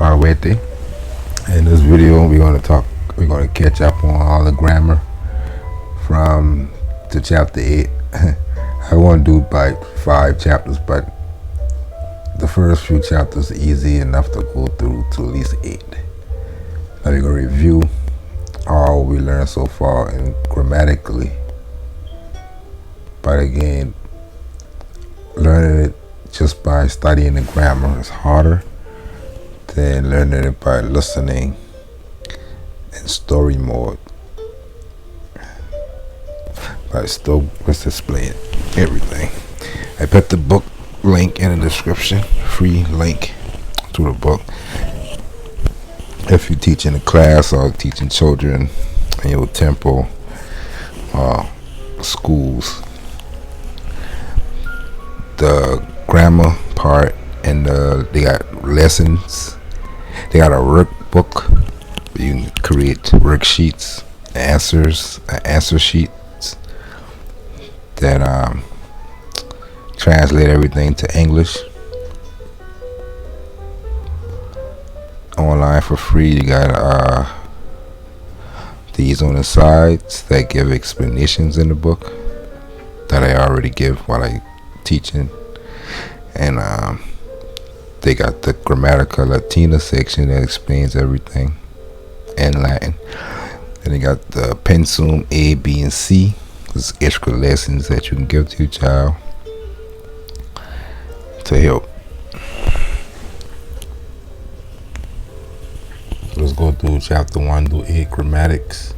Already. In this video, we're going to catch up on all the grammar from to chapter 8. I want to do by 5 chapters, but the first few chapters are easy enough to go through to at least 8. Now we're going to review all we learned so far and grammatically. But again, learning it just by studying the grammar is harder than learning it by listening in story mode. But still was displaying everything. I put the book link in the description, free link to the book. If you're teaching a class or teaching children in your temple or schools, the grammar part and they got lessons. They got a workbook. You can create worksheets, answer sheets that translate everything to English. Online for free. You got these on the sides that give explanations in the book that I already give while I teaching, and they got the Grammatica Latina section that explains everything in Latin. And they got the Pensum A, B, and C. Those extra lessons that you can give to your child to help. Let's go through chapter 1 through 8 grammatics.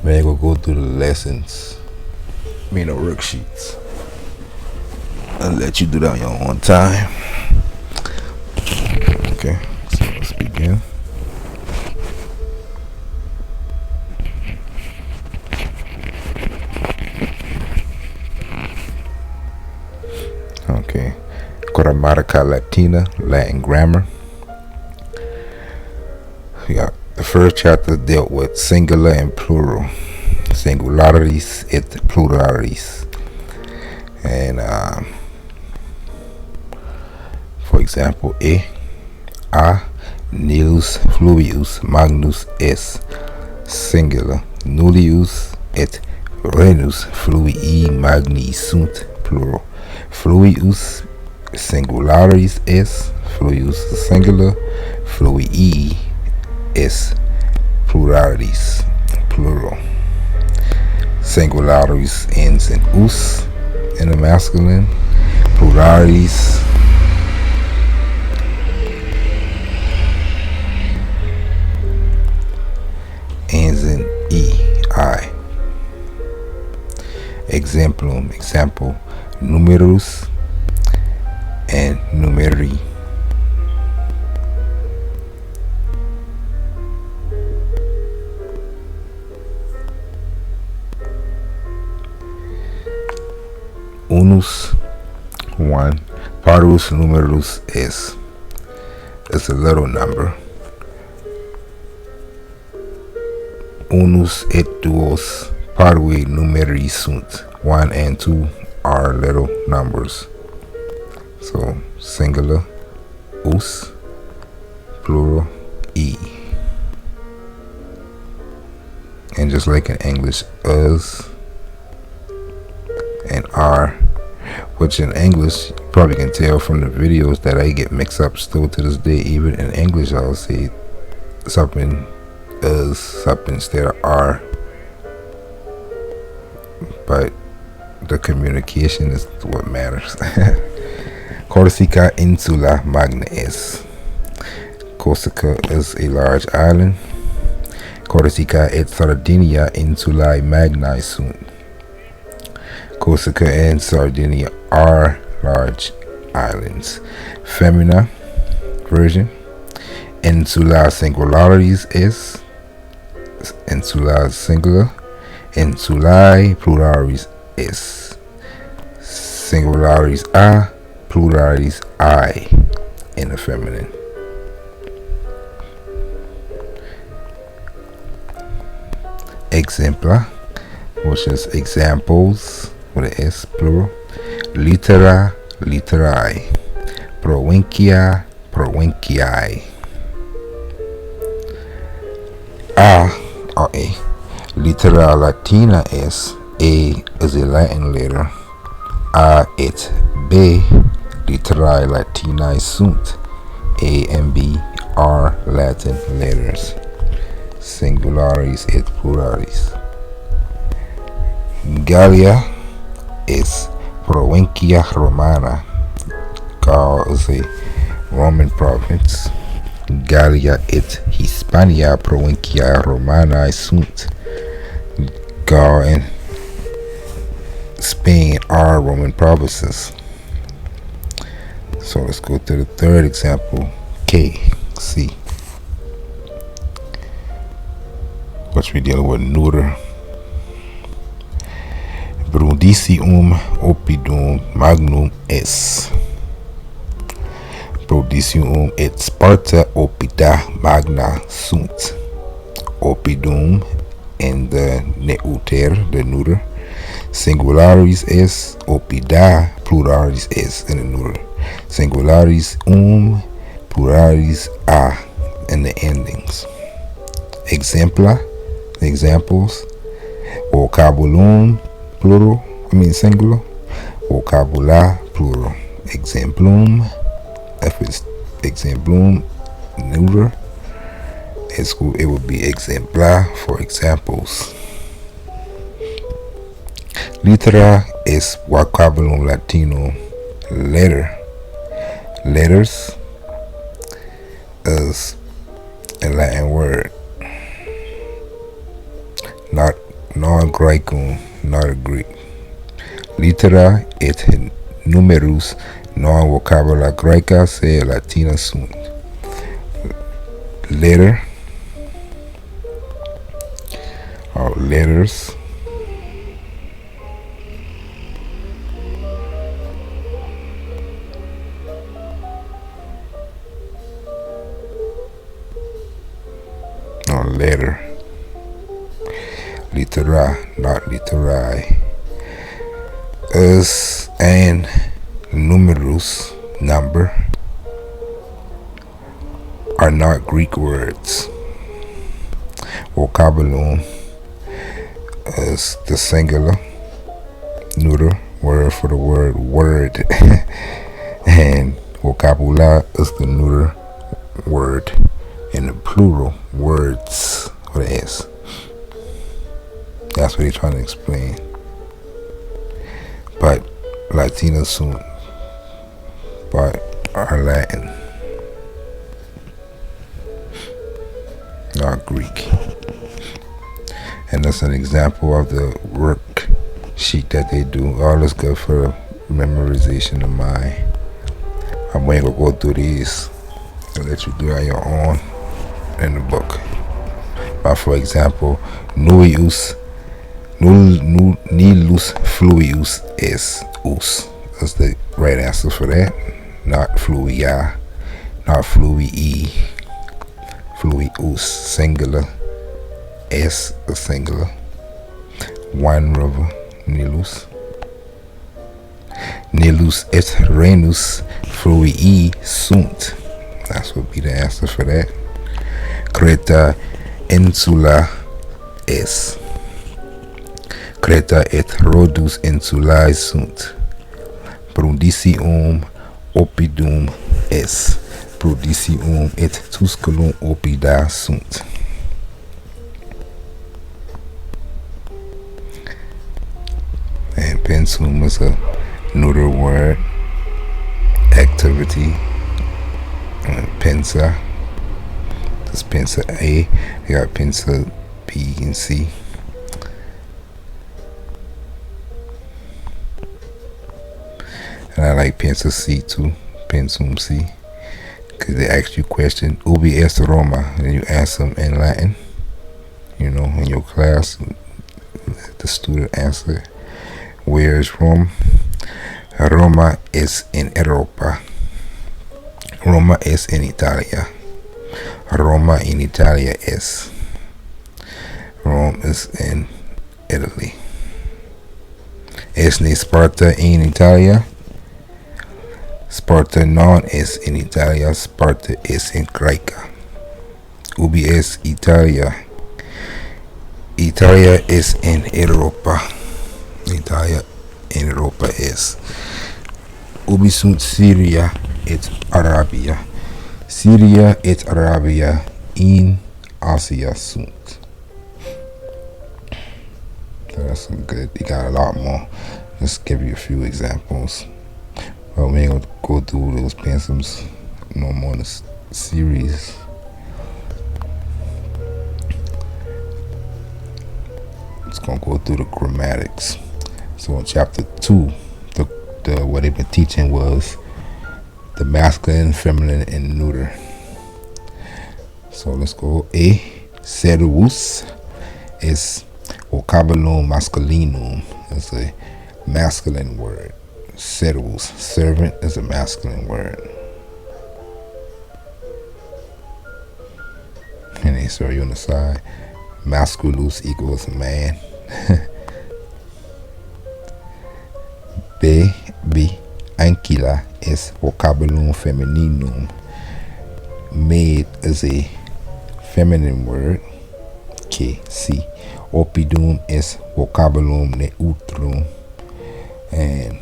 Then we'll go through the lessons, the worksheets. I'll let you do that on your own time. Okay, so let's begin. Okay, Grammatica Latina, Latin grammar. We got the first chapter dealt with singular and plural, singularities et pluralities, and for example, a nullius fluvius magnus est singular, nullius et renus fluvii magni sunt plural. Fluvius singularis est, fluvius singular, fluvii est pluralities, plural. Singularities ends in us in the masculine. Pluralities ends in I. Example, numerus and numeri. Unus, 1. Parus numerus est. It's a little number. Unus et duos parve numeri sunt. 1 and 2 are little numbers. So singular, us, plural, e. And just like in English, us and are, which in English you probably can tell from the videos that I get mixed up still to this day. Even in English, I'll say something as something instead of are, but the communication is what matters. Corsica insula magna est. Corsica is a large island. Corsica et Sardinia insulae magnae sunt. Corsica and Sardinia are large islands. Femina version. Insula singularities est. Insula singular. Insulae pluralities est. Singularities are, pluralities I in the feminine. Exempla, which is examples with an S, plural. Litera, literae. Provincia, provinciae. A or A. Litera latina es. A is a Latin letter. A et B. Literae latinae sunt. A and B are Latin letters. Singularities et pluralis. Gallia is Provincia Romana. Gaul is a Roman province. Gallia et Hispania Provincia Romanae sunt. Gaul and Spain are Roman provinces. So let's go to the third example, C. Which we're dealing with neuter. Brundisium oppidum magnum est. Brundisium et Sparta oppida magna sunt. Oppidum in the neuter, the neuter. Singularis est oppida, pluralis est in the neuter. Singularis pluralis a in the endings. Examples. Vocabulum plural, singular. Vocabula plural. Exemplum, if it's exemplum neuter, it would be exemplar for examples. Litera es vocabulum latinum. Letters is a Latin word, not non-Graecum, not a Greek. Litera et numerus non vocabula Graeca se Latina sunt. Letter or letters or letter. Litera, not literae. Us and numerus, number, are not Greek words. Vocabulum is the singular, neuter word for the word, and vocabula is the neuter word, and the plural words with an S. That's what he's trying to explain. But Latina sunt, but are Latin, not Greek. And that's an example of the worksheet that they do. All is good for memorization of mine. I'm going to go through these and let you do it on your own in the book. But for example, nullius fluius est us. That's the right answer for that. Not fluia, not flui, fluius, singular. S a singular. One river, Nilus. Nilus et Rhenus flui sunt. That's what be the answer for that. Creta insula est. Creta et Rhodus insulae sunt. Brundisium oppidum est. Brundisium et Tusculum oppida sunt. And pensum is a neuter word. Activity. Pensa. That's pensa A. You got pensa B and C. And I like pensa C too. Pensum C. Because they ask you a question. Ubi est Roma? And you answer them in Latin. You know, in your class, the student answer. Where is Rome? Roma is in Europa. Roma is in Italia. Roma in Italia is. Rome is in Italy. Es ne Sparta in Italia? Sparta non es in Italia. Sparta is in Graeca. Ubi es Italia? Italia es en Europa. Italia en Europa es. Ubi sunt Syria et Arabia. Syria et Arabia in Asia sunt. So that's good. You got a lot more. Just give you a few examples. But we ain't gonna go through those pensums no more in this series. It's gonna go through the grammatics. So in chapter 2, the what they've been teaching was the masculine, feminine, and neuter. So let's go. Servus is vocabulum masculinum. It's a masculine word. Servus, servant, is a masculine word. And they show you on the side. Masculus equals man. Anquila is vocabulum femininum. Maid is a feminine word. C. Oppidum is vocabulum neutrum. And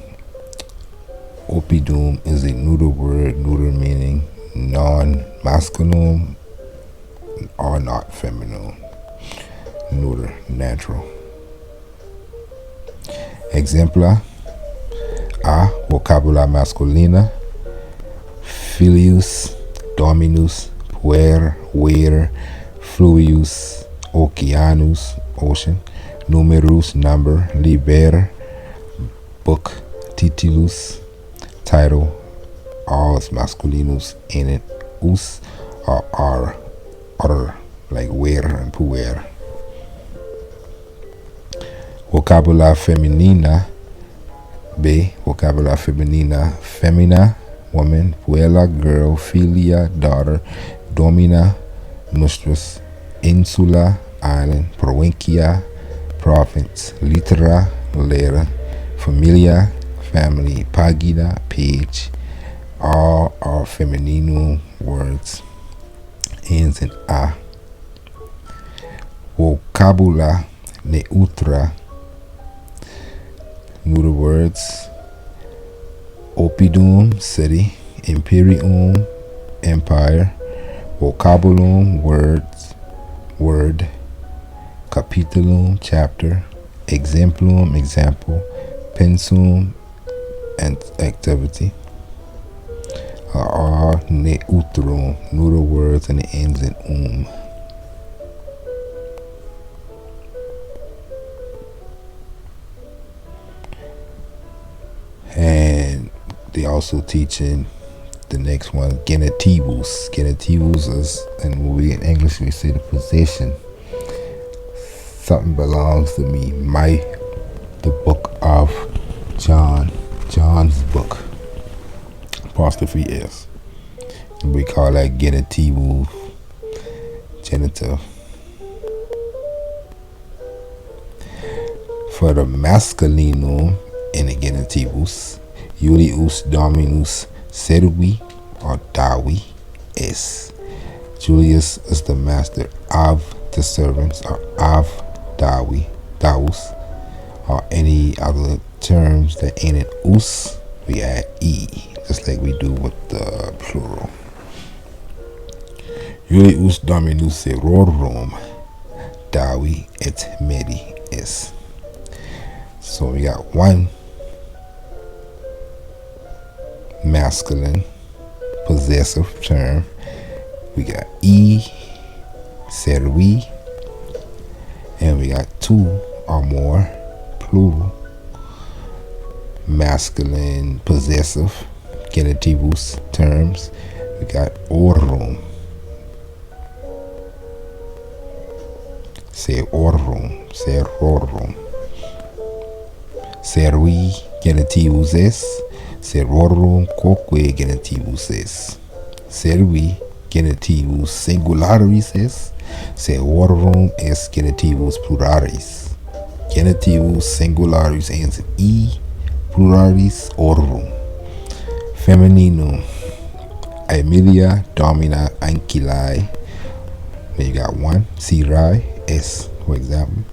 oppidum is a neuter word, neuter meaning non-masculine or not feminine. Neuter, natural. Exemplar. A. Vocabula masculina. Filius, dominus, puer, ver, fluvius, oceanus, ocean. Numerus, number. Liber, book. Titulus, title. All is masculinus in it. Us or are, other, like ver and puer. Vocabula feminina. B. Vocabula feminina. Femina, woman. Puella, girl. Filia, daughter. Domina, mistress. Insula, island. Provincia, province. Litera, letter. Familia, family. Pagina, page. All are feminine words. Ends in a. Vocabula neutra. Neuter words. Oppidum, city. Imperium, empire. Vocabulum, words, word. Capitulum, chapter. Exemplum, example. Pensum, and activity. Are neutrum, neuter words, and it ends in And they also teaching the next one, genitivus. Genitivus is, and we in English we say the possession. Something belongs to me. The book of John. John's book. Apostrophe S. And we call that genitivus. Genitive. For the masculinum in the genitivus, Julius Dominus Servi or Dawi is. Julius is the master of the servants, or of Daus, or any other terms that ain't an us, we add e, just like we do with the plural. Julius Dominus Serorum Dawi et Medi is. So we got one masculine possessive term. We got e, servi, and we got two or more plural masculine possessive genitivus terms. We got orum. Serorum, serorum. Servi genitivus es. Serorum quoque genitivus es. Servi genitivus singularis es. Serorum es genitivus pluralis. Genitivus singularis ends in e, pluralis orum. Femininum. Aemilia, Domina, Ancillae. Then you got one, Sirai, S. For example,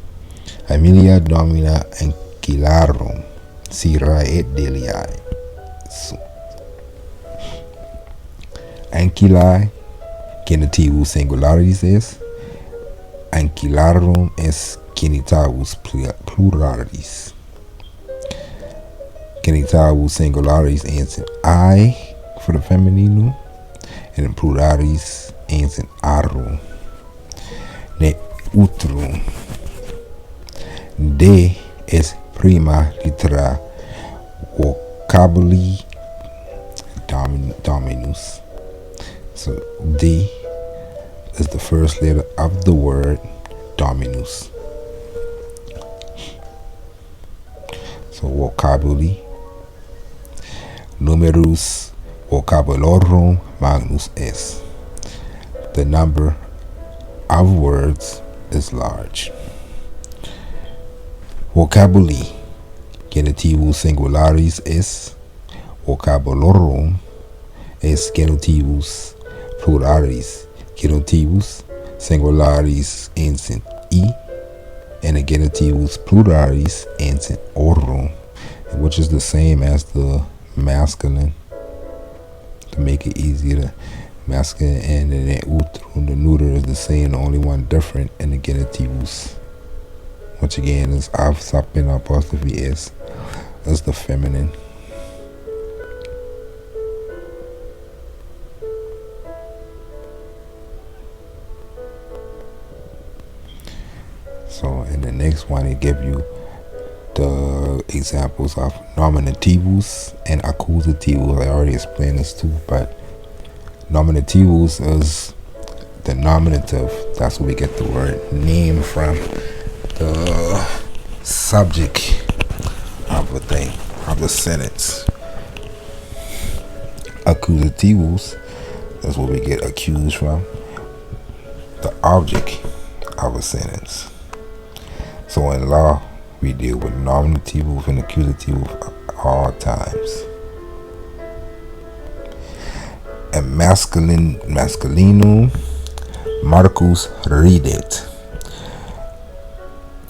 Amelia domina ancillarum, sira et deliae. So, ancillae, genitivus singularitis es, ancillarum es genitavus pluralis. Genitavus singularis ends in I for the femininum, and in pluralis ends in arum. Ne utrum. De es prima litera vocabuli dominus. So D is the first letter of the word dominus. So vocabuli. Numerus vocabulorum magnus est. The number of words is large. Vocabuli. Genitivus singularis est. Vocabulorum est genitivus pluralis. Genitivus singularis ends in E, and the genitivus pluralis ends in orum, which is the same as the masculine, to make it easier. The masculine and the utrum, the neuter, is the same. The only one different in the genitivus, which again is av sapien apostrophe s, is the feminine. So in the next one, it give you the examples of nominativus and accusativus. I already explained this too, but nominativus is the nominative. That's where we get the word name from. The subject of a thing, of the sentence. Accusativus, that's where we get accused from. The object of a sentence. So in law, we deal with nominative and accusative at all times. And masculinum, Marcus ridet.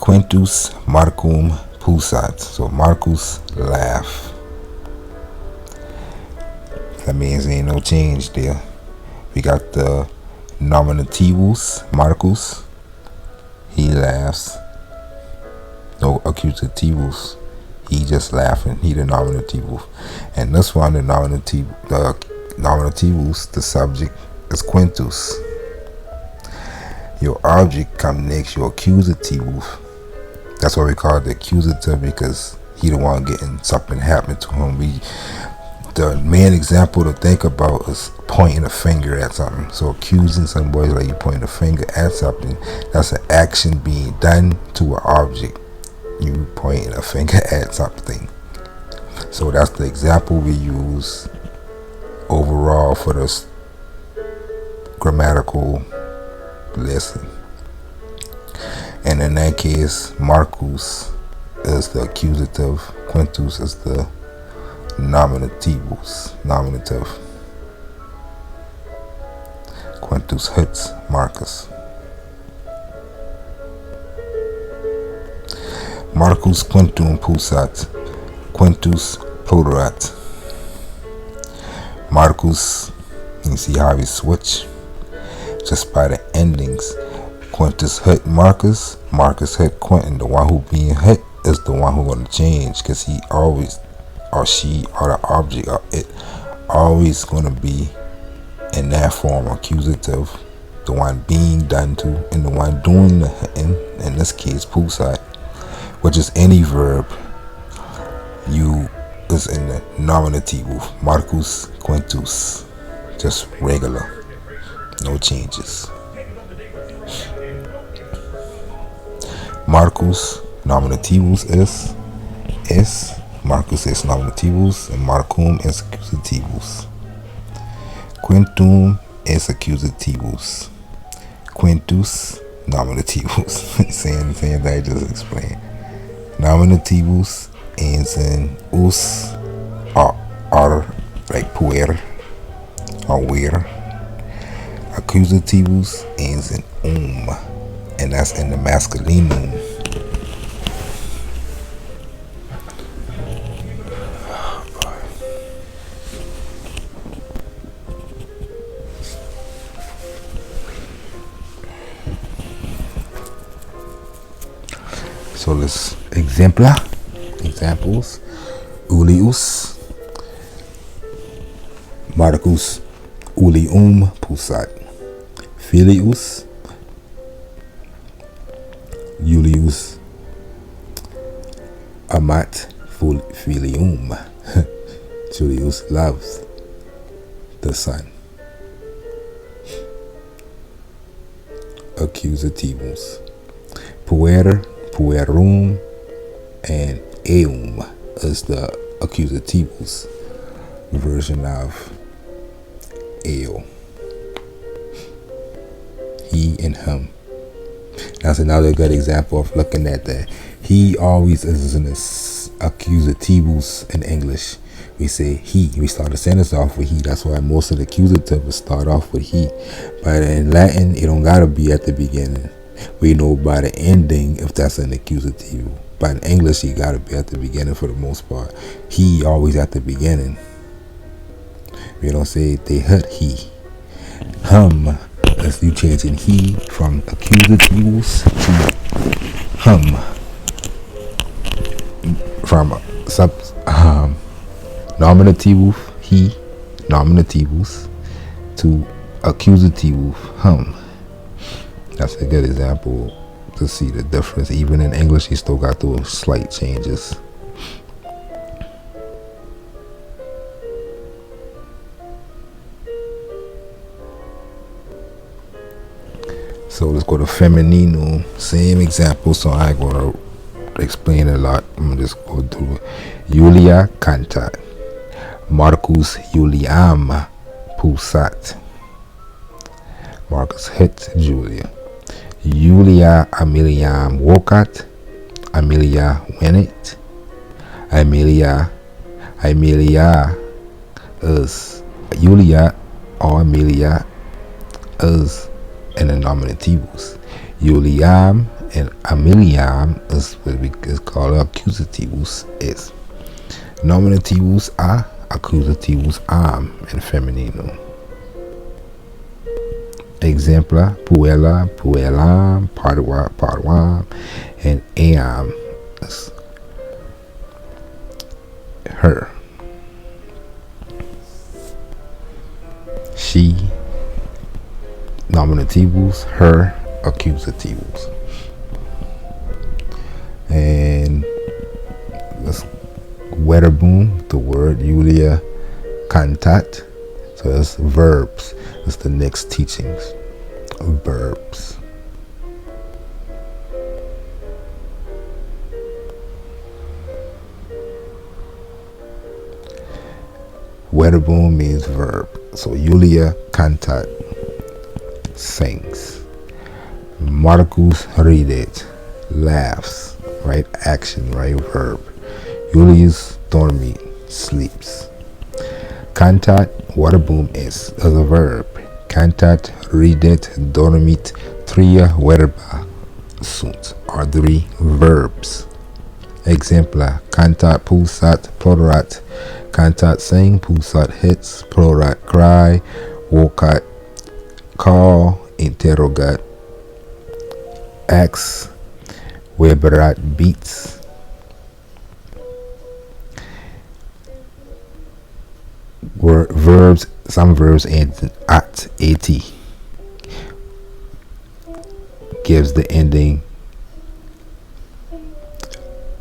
Quintus Marcum pusat. So Marcus laugh. That means there ain't no change there. We got the nominativus, Marcus, he laughs. No accusativus, he just laughing. He the nominativus. And this one, the nominativus, the subject is Quintus. Your object come next, your accusativus. That's why we call it the accusative, because he the one getting something happen to him. The main example to think about is pointing a finger at something. So accusing somebody, like you pointing a finger at something, that's an action being done to an object. You pointing a finger at something. So that's the example we use overall for this grammatical lesson. And in that case, Marcus is the accusative, Quintus is the nominative. Quintus hits Marcus. Marcus quintum pusat, Quintus plorat. Marcus, you see how we switch just by the endings. Quintus hit Marcus, Marcus hit Quinton. The one who being hit is the one who gonna change, because he always, or she, or the object, or it always gonna be in that form, accusative, the one being done to, and the one doing the hitting, in this case pusat, which is any verb, you is in the nominative, Marcus Quintus, just regular, no changes. Marcus nominativus es, Marcus es nominativus, and Marcum es accusativus. Quintum es accusativus. Quintus nominativus. Same thing that I just explained. Nominativus ends in us, or like puer, or where. Accusativus ends in and that's in the masculinum. So let's examples. Ulius, Marcus, Ulium Pusat, Filius, Julius, Amat Filium. Julius loves the son. Accusativos. Puer, puerum, and eum is the accusativos version of eo. He and him. That's another good example of looking at that. He always is in this accusativos in English. We say he. We start a sentence off with he. That's why most of the accusatives start off with he. But in Latin, it don't gotta be at the beginning. We know by the ending if that's an accusative. But in English, you gotta be at the beginning for the most part. He always at the beginning. We don't say they hurt he. Hum, as you changing he from accusatives to hum. From nominative he, nominativus, to accusative hum. That's a good example to see the difference. Even in English, you still got those slight changes. So let's go to feminino. Same example, so I ain't gonna explain a lot. I'm gonna just go through it. Julia cantat. Marcus Juliam pusat. Marcus hit Julia. Julia Ameliam wokat. Amelia winnet. Amelia is Julia or Amelia is in the nominativos. Juliam and Ameliam is what we call accusativos is. Nominativos are accusativos am in feminino. Exempla, puella, puellam, parva, parvam, and eam is her. She, nominativos, her, accusativos. And let's Wetterboom, the word Julia cantat. So that's verbs. That's the next teachings. Verbs. Wetterboom means verb. So Julia cantat, sings. Marcus ridet, laughs. Right? Action, right? Verb. Julius dormit, sleeps. Cantat, Wetterboom is a verb. Cantat, ridet, dormit, tria verba sunt are 3 verbs. Exempla, cantat pulsat plorat. Cantat sing, pulsat hits, plorat cry, vocat call, interrogat acts, weberat beats. Verbs, some verbs end at gives the ending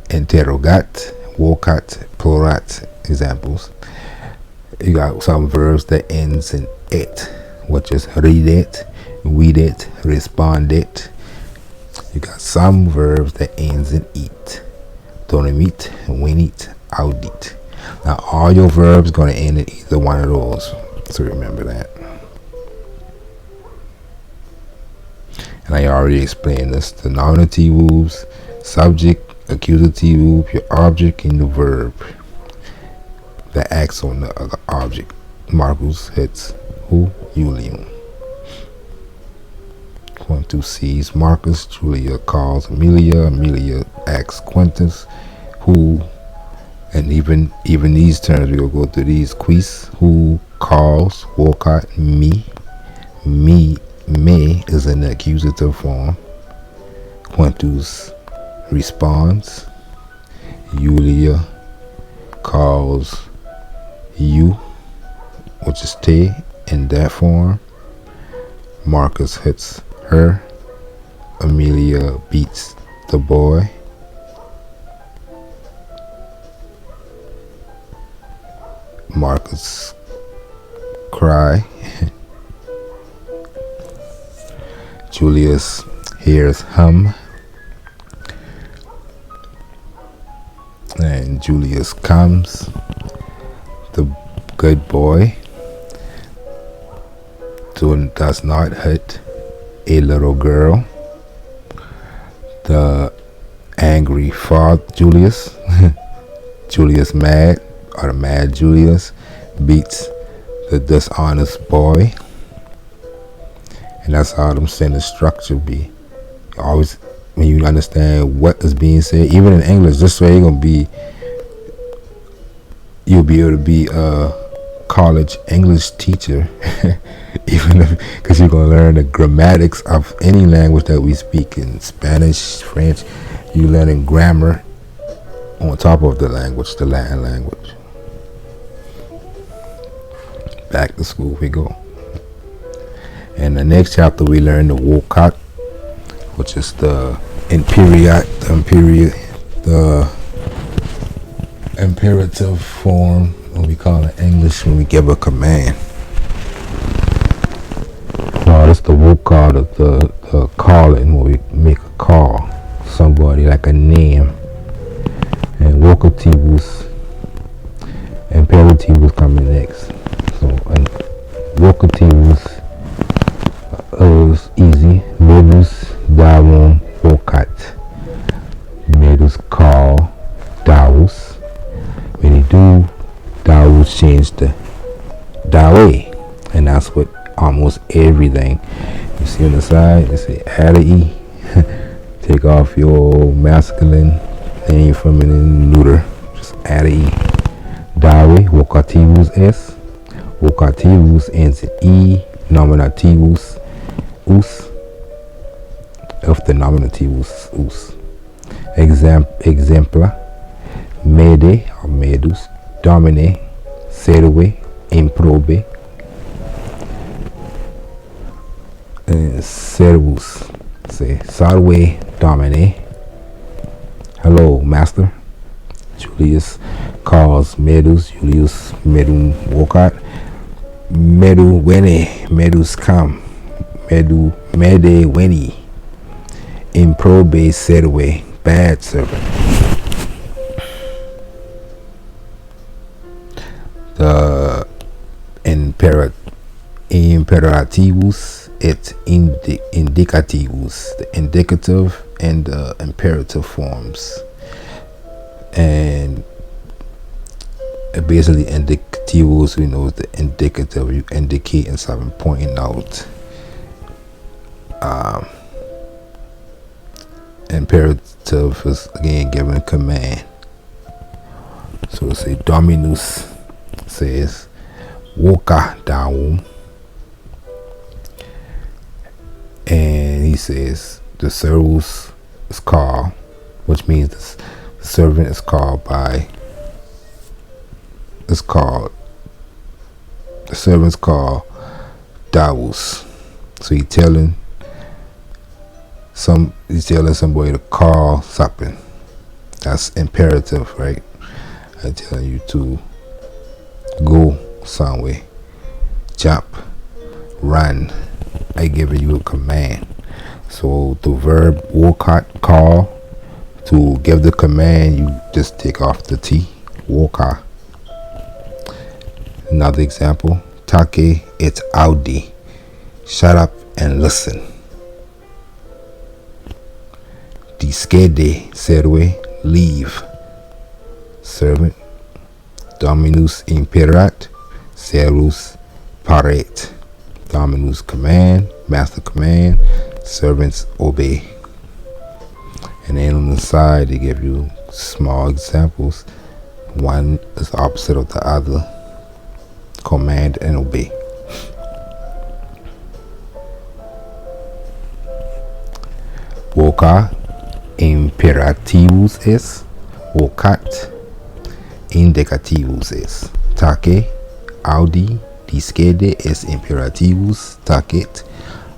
interrogat, vocat, plorat. Examples. You got some verbs that ends in it, which is ridet, videt, respondet. You got some verbs that ends in it. Dormit, winit, audit. Now all your verbs going to end in either one of those, so remember that. And I already explained this: the nominativos, subject, accusative, your object, and the verb that acts on the other object. Marcus hits who? Julium. Quintus sees Marcus. Julia calls Amelia. Amelia asks Quintus, who, and even these terms, we'll go through these. Quis, who calls Walcott me. Me is an accusative form. Quintus responds. Julia calls you, which is te in that form. Marcus hits her. Amelia beats the boy. Marcus cry. Julius hears hum. And Julius comes. The good boy does not hit a little girl. The angry father, Julius, Julius mad, or the mad Julius, beats the dishonest boy. And that's how them sentence structure be. Always, when you understand what is being said, even in English, this way you'll be able to be a college English teacher, even because you're going to learn the grammatics of any language that we speak. In Spanish, French, you learning grammar on top of the language, the Latin language. Back to school we go. In the next chapter we learn the Walcott, which is the imperative form, what we call in English when we give a command. Well, it's the Walcott of the calling, when we make a call somebody, like a name. And vocativus, imperativus coming next. So vocativus is easy. Medus davum vocat. Medus call davus. When you do, davus change the dawe. And that's what almost everything. You see on the side, you say add a e. Take off your masculine and your feminine neuter. Just add a e. Dawe, vocativus s. Vocativus ends in e. Nominativus us. Of the nominativus us. Exempla. Mede or medus. Domine. Serve. Improbe. Servus. Say salve domine. Hello, master. Julius calls Medus. Julius medum vocat. Medu veni. Medus come. Mede veni. Improbe serve. Bad servant. The imperativus et indicativus, the indicative and the imperative forms. And basically indicativus, we know, is the indicative, you indicate and something, pointing out. Imperative is again giving a command. So let's say Dominus says voca davum, and he says the servus is called, which means the servant is called the servant's called davus. So he's telling somebody to call something. That's imperative, right? I'm telling you to go somewhere, jump, run. I giving you a command. So the verb walcott, call, to give the command, you just take off the T. Walker. Another example, take et audi. Shut up and listen. Discede serve, leave. Servant. Dominus imperat, servus paret. Dominus command, master command, servants obey. And then on the side they give you small examples. One is the opposite of the other. Command and obey. Voca imperativus est, vocat indicativus est. Take, audi, discede est imperativus, tacet,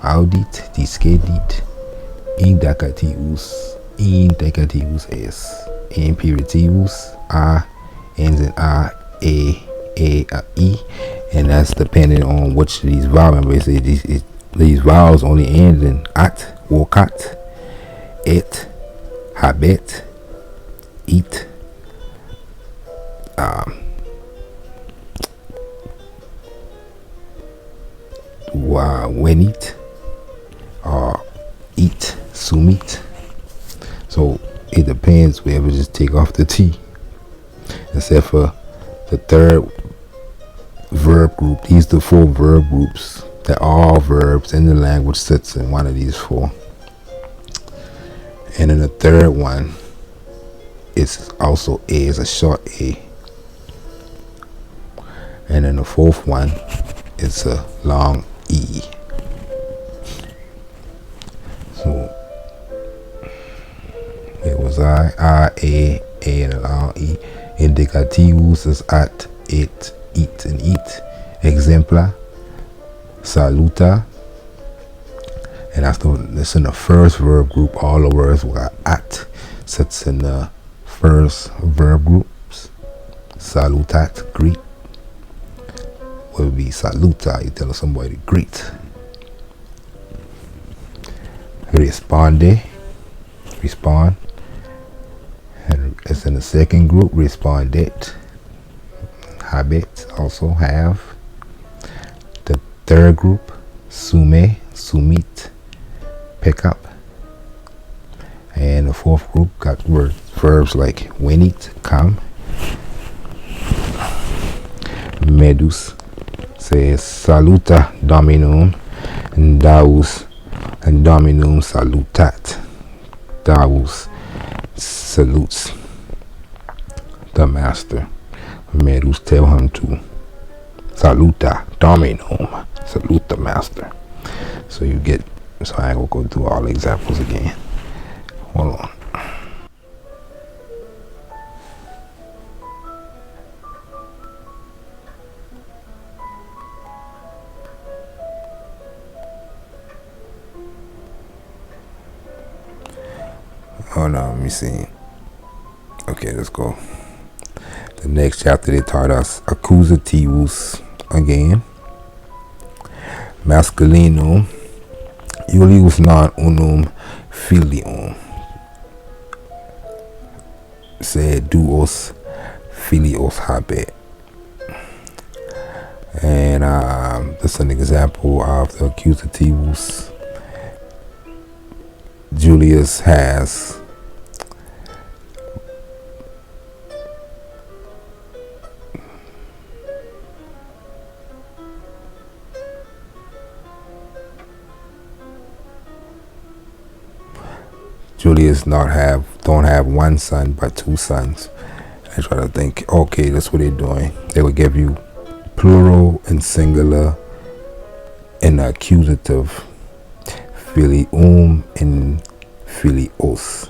audit, discedit, indicativus est. Imperativus, a, ends in a, e, and that's depending on which of these vowels. Remember, these vowels only end in at, vocat, et, habet, eat, venit, or eat, sumit. So it depends. We ever just take off the T, except for the third verb group. These are the 4 verb groups that all verbs in the language sits in one of these 4. And then the third one is also A, is a short A. And then the fourth one is a long E. So it was A, and a long E. Indicativus is at, it, eat, and eat. Exemplar, saluta. And that's in the first verb group. All the words were at. Sits in the first verb groups. Salutat, greet. Would be saluta. You tell somebody to greet. Responde, respond. And it's in the second group. Respondet. Habet, also have. The third group. Sume, sumit. Pick up. And the fourth group got verbs like venit, come. Medus says saluta dominum, and Daus and dominum salutat. Daus salutes the master. Medus tell him to saluta dominum, salute the master. So you get. So I ain't gonna go through all the examples again. Hold on. Hold on, let me see. Okay, let's go. The next chapter they taught us accusativus again. Masculinum. Iulius non unum filium. Said duos filios habet. And that's an example of the accusativus. Julius has don't have one son but 2 sons. I try to think, okay, that's what they're doing. They would give you plural and singular and accusative, filium and filios.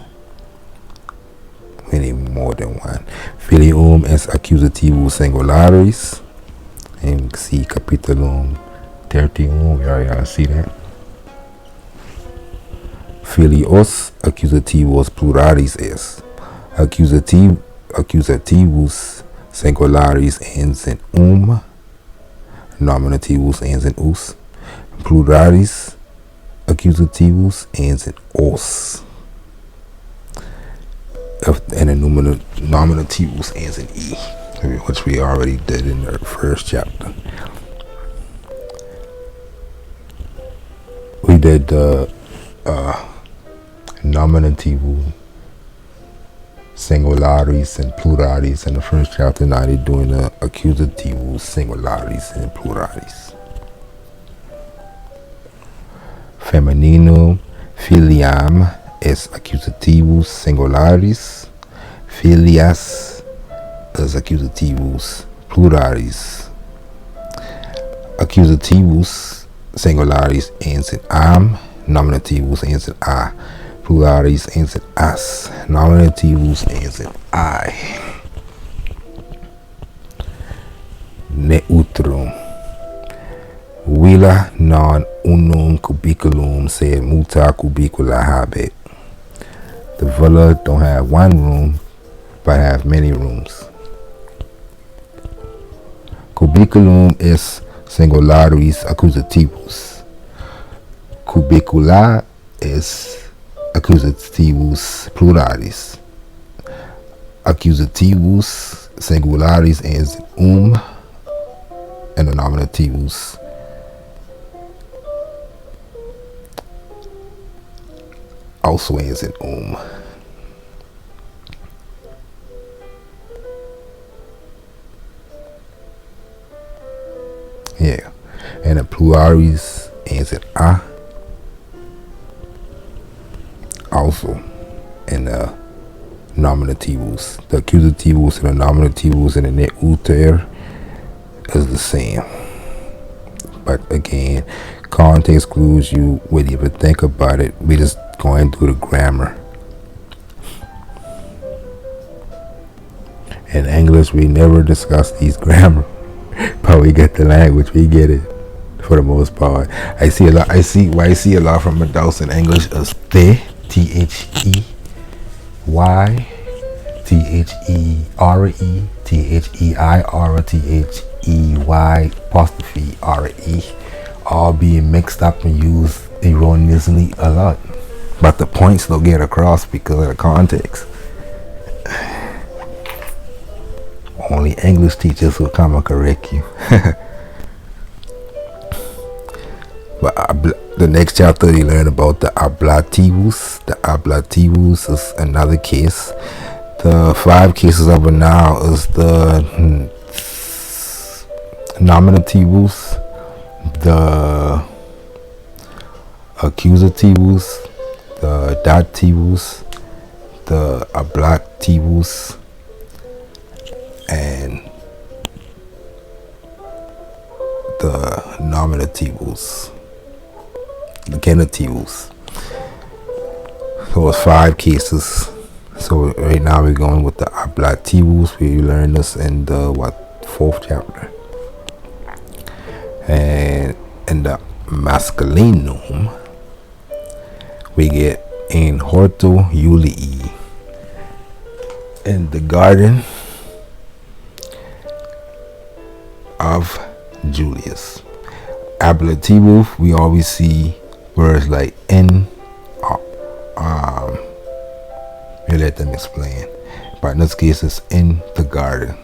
We need more than one. Filium is accusativus singularis. And see capitulum 31. We already see that. Filios accusativos pluralis est. Accusativus singularis ends in nominativus ends in us. Pluralis accusativus ends in os. And the nominativus ends in e, which we already did in the first chapter. We did the nominative singularis and pluralis in the first chapter. Now they're doing the accusative singularis and pluralis. Femininum, filiam es accusativus singularis, filias es accusativus pluralis. Accusativus singularis ends in am, nominativus ends in a, pluralis ends in as, nominativus ends in I. Neutrum. Villa non unum cubiculum sed multa cubicula habet. The villa don't have one room, but have many rooms. Cubiculum is singularis accusativus. Cubicula is accusativus pluralis. Accusativus singularis ends in and the nominativus also ends in Yeah. And the pluralis ends in a also in the nominativus. The accusativus and the nominativus and the neuter is the same. But again, context clues you wouldn't even think about it. We just going through the grammar. In English, we never discuss these grammar, but we get the language. We get it for the most part. I see a lot from adults in English is the, THEY, THERE, THEIR, apostrophe RE, all being mixed up and used erroneously a lot. But the points don't get across because of the context. Only English teachers will come and correct you. But the next chapter you learn about the ablativus. The ablativus is another case. The 5 cases of a noun is the nominativus, the accusativus, the dativus, the ablativus, and the nominativus, the genitivus. So it's 5 cases. So right now we're going with the ablativus. We learned this in the 4th chapter. And in the masculinum, we get in horto Julii, in the garden of Julius. Ablative, we always see words like in. We let them explain, but in this case, it's in the garden,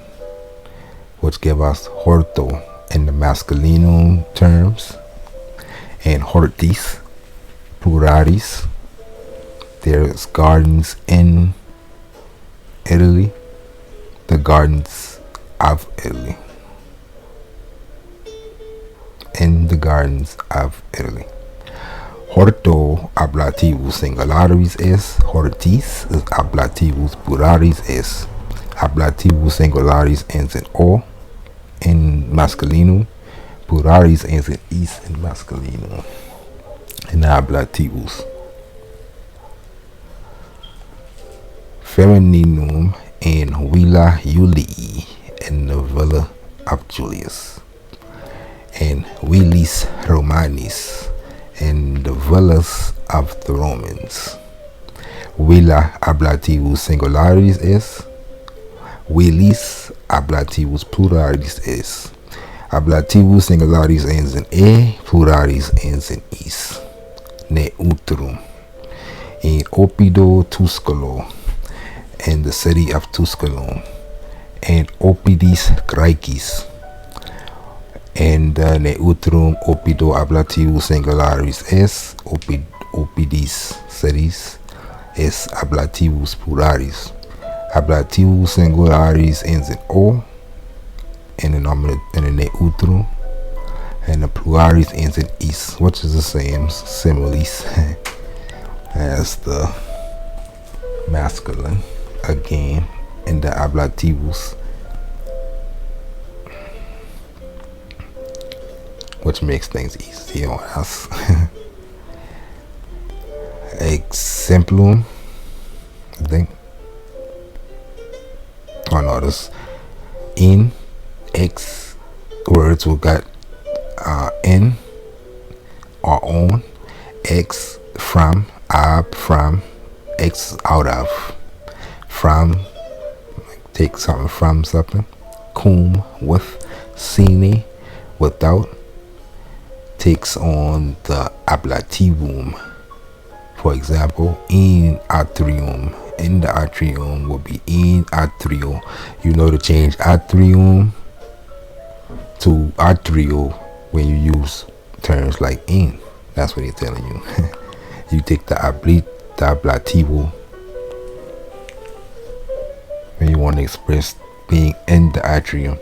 which give us horto in the masculinum terms, and hortis, pluralis. There's gardens in Italy, the gardens of Italy. In the gardens of Italy. Horto ablativus singularis es, hortis is ablativus pluralis es. Ablativus singularis ends in o in masculinum, pluralis ends in is in masculinum. In ablativus. Femininum in villa Julii, in the villa of Julius. And villis Romanis, in the villas of the Romans. Villa ablativus singularis es, villis ablativus pluralis es. Ablativus singularis ends in e, pluralis ends in is. Neutrum. In Opido Tusculo, in the city of Tusculum. And Opidis Graecis. And neutrum opido ablativus singularis es, opidis cities es ablativus pluralis. Ablativus singularis ends in o in the neutrum. And the pluralis ends in is, which is the same similes as the masculine. Again, in the ablativos, which makes things easier on us. Exemplum, I think. Oh no, this in X words we got in or on, X from, ab from, X out of, from, like take something from something, cum with, sine without, takes on the ablativum. For example, in atrium. In the atrium will be in atrio. You know to change atrium to atrio when you use terms like in. That's what he's telling you. You take the ablativo when you want to express being in the atrium.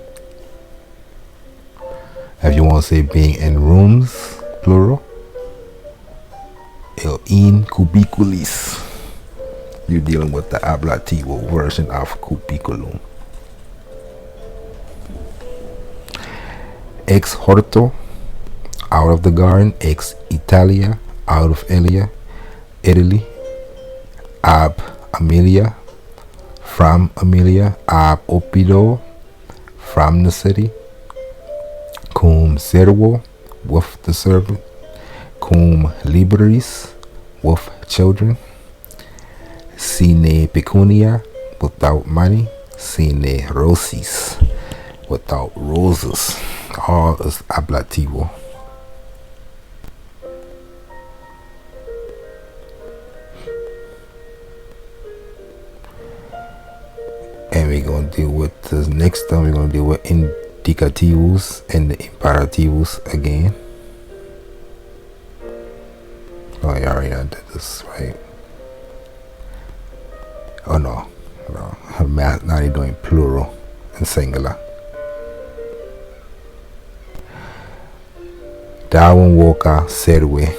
If you want to say being in rooms, plural, el in cubiculis. You're dealing with the ablativo version of cubiculum. Ex horto, out of the garden. Ex Italia, out of Italy. Ab Amelia, from Amelia. Ab Opido, from the city. Cum servo, with the servant. Cum libris, with children. Sine pecunia, without money. Sine rosis, without roses. All is ablativo. And we're going to deal with the next time. We're going to deal with indicativos and the imperativos again. Oh, I already did this, right? Oh no. Now they're doing plural and singular. Dawum woka serve,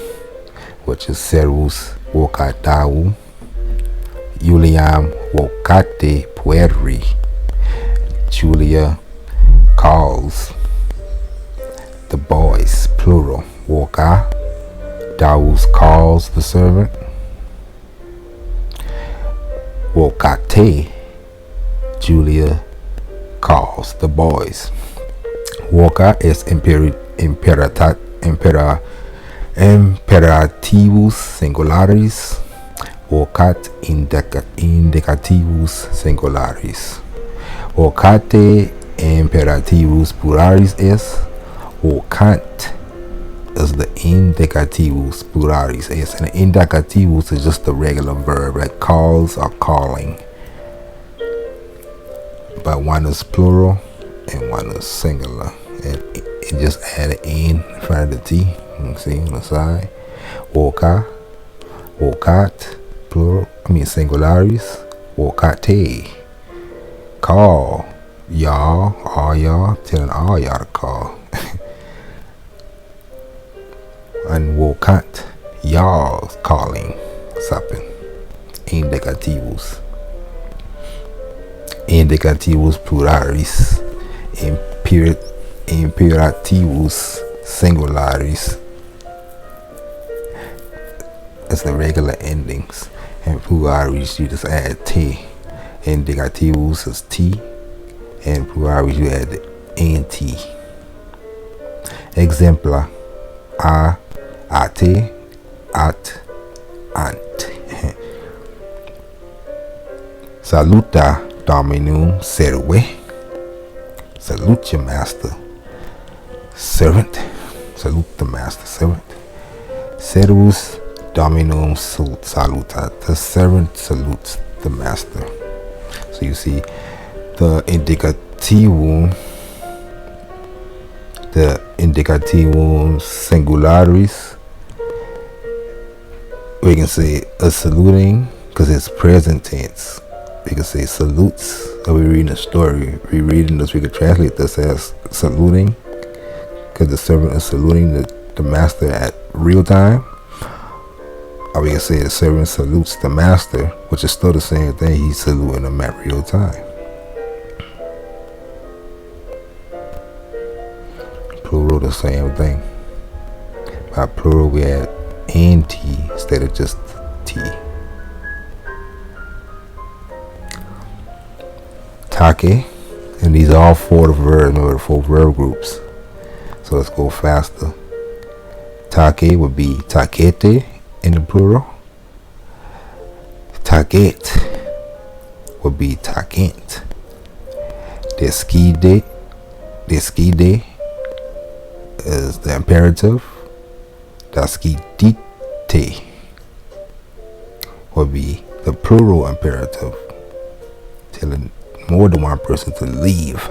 which is servus woka dawu. Juliam wokate pueri. Julia calls the boys, plural. Woka. Dawus calls the servant. Wokate, Julia calls the boys. Woka is imperativus singularis. Wokat indicativus singularis. Wokate imperativus pluralis is. Wokant is the indicativus pluralis is, and the indicativus is just the regular verb that calls or calling, but one is plural and one is singular, and it just added in front of the T. You can see on the side. Woka, wokat, plural, singularis. Wokate, call, y'all, all y'all, telling all y'all to call. And wokant, y'all calling something. Indicativus. Indicativus pluralis. Imperativus singularis. It's the regular endings. And pluralis, you just add T. Indicativus is T. And pluralis, you add the NT. Exemplar. Ate, at, ant. Saluta dominum serve. Salute your master servant. Salute the master servant. Servus dominum salutat. The servant salutes the master. So you see the indicativum singularis. We can say a saluting because it's present tense. We can say salutes. We're reading a story. We're reading this. We could translate this as saluting because the servant is saluting the master at real time. Or we can say the servant salutes the master, which is still the same thing. He's saluting him at real time. Plural, the same thing. By plural, we add nt instead of just t. Take, and these are all four verb groups. So let's go faster. Take would be takete in the plural. Taket would be takent. Deskide is the imperative. Daskidite would be the plural imperative, telling more than one person to leave.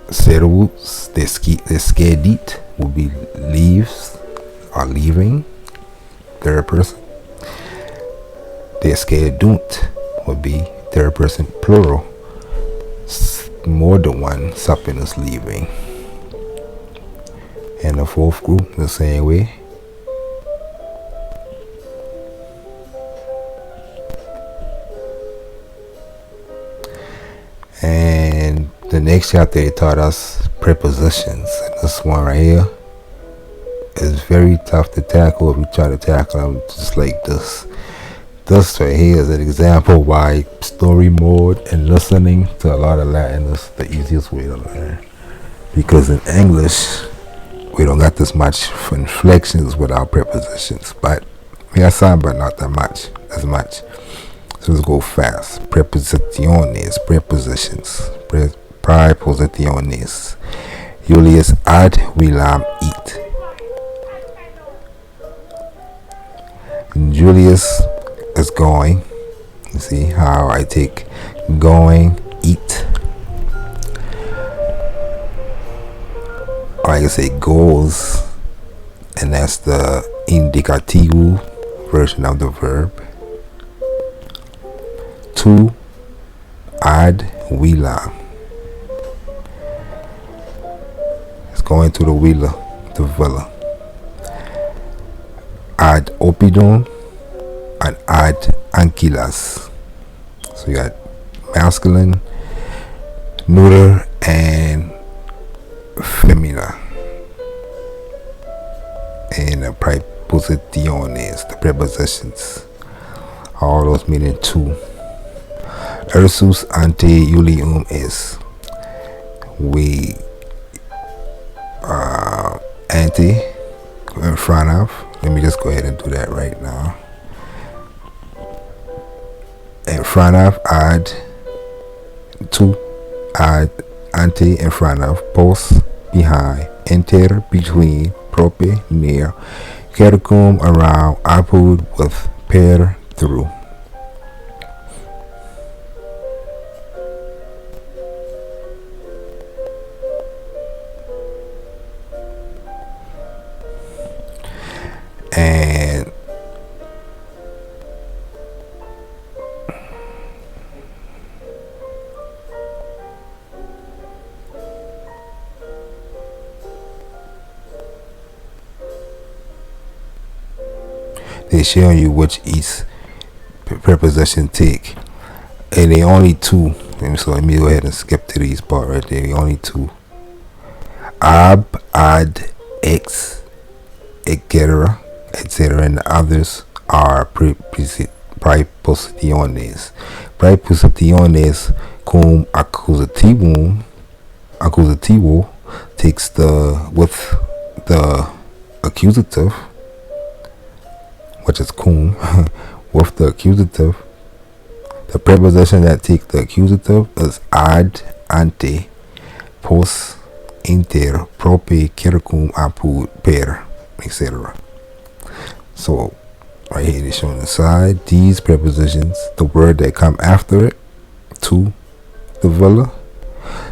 Servus, deskedit will be leaves or leaving, third person. Deskedunt would be third person plural. More than one something is leaving. And the fourth group, the same way. And the next chapter they taught us prepositions. And this one right here is very tough to tackle if you try to tackle them just like this. This right here is an example why story mode and listening to a lot of Latin is the easiest way to learn. Because in English, we don't got this much inflections with our prepositions. But we got some, but not that much. As much. So let's go fast. Preposiciones, prepositions. Preposiciones. Julius ad Willam eat. Julius is going. You see how I take going, eat. Or I can say goes, and that's the indicativo version of the verb. To ad villa. It's going to the villa. Ad opidum and ad ankylas. So you got masculine, neuter, and femina. And the preposiciones, the prepositions, all those meaning two. Ursus ante Julium is we ante in front of. Let me just go ahead and do that right now. In front of, ad, to, ad, ante, in front of, post, behind, inter, between, prope, near, catacomb, around, apud, with, per, through. And they're showing you which each preposition take, and they only two. So let me go ahead and skip to these part right there. They only two. Ab, ad, ex, etc. And the others are preposiciones. Preposiciones cum accusativo takes with the accusative, which is cum, with the accusative. The preposition that takes the accusative is ad, ante, post, inter, prope, circum, apud, per, etc. So right here they're showing the side. These prepositions, the word that come after it, to the villa,